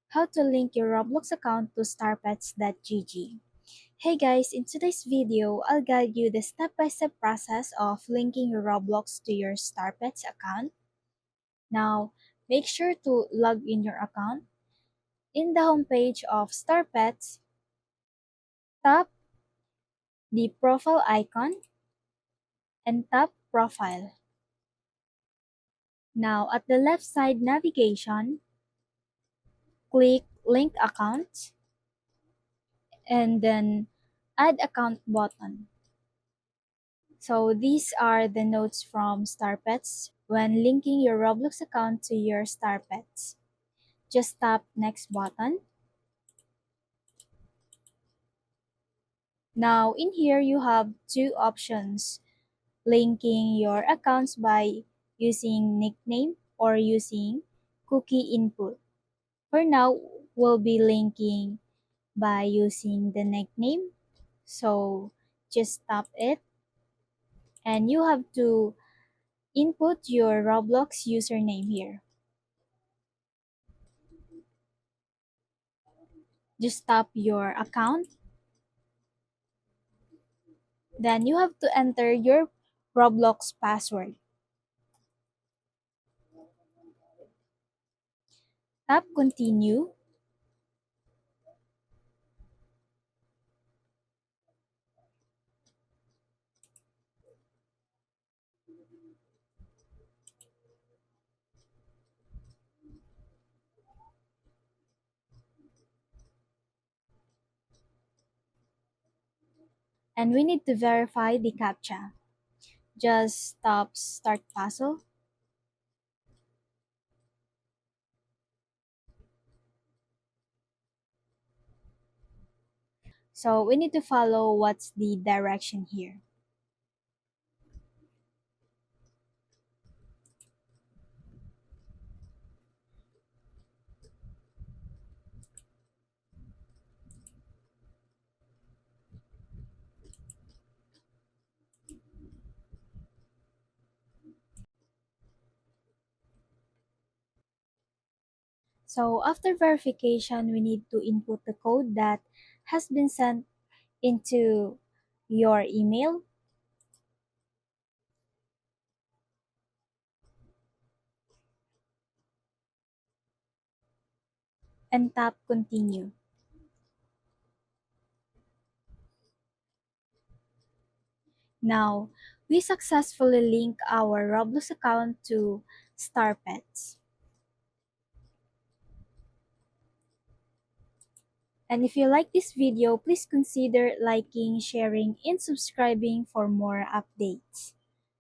How to link your Roblox account to starpets.gg. Hey guys, in today's video, I'll guide you the step-by-step process of linking your Roblox to your Starpets account. Now, make sure to log in your account. In the homepage of Starpets, tap the profile icon and tap Profile. Now, at the left side navigation, click Link Account and then Add Account button. So these are the notes from StarPets when linking your Roblox account to your StarPets. Just tap Next button. Now in here you have two options, linking your accounts by using nickname or using cookie input. For now, we'll be linking by using the nickname. So just tap it and you have to input your Roblox username here. Just tap your account. Then you have to enter your Roblox password. Tap continue. And we need to verify the CAPTCHA. Just tap start puzzle. So we need to follow what's the direction here. So after verification, we need to input the code that has been sent into your email and tap continue. Now, we successfully link our Roblox account to StarPets. And if you like this video, please consider liking, sharing, and subscribing for more updates.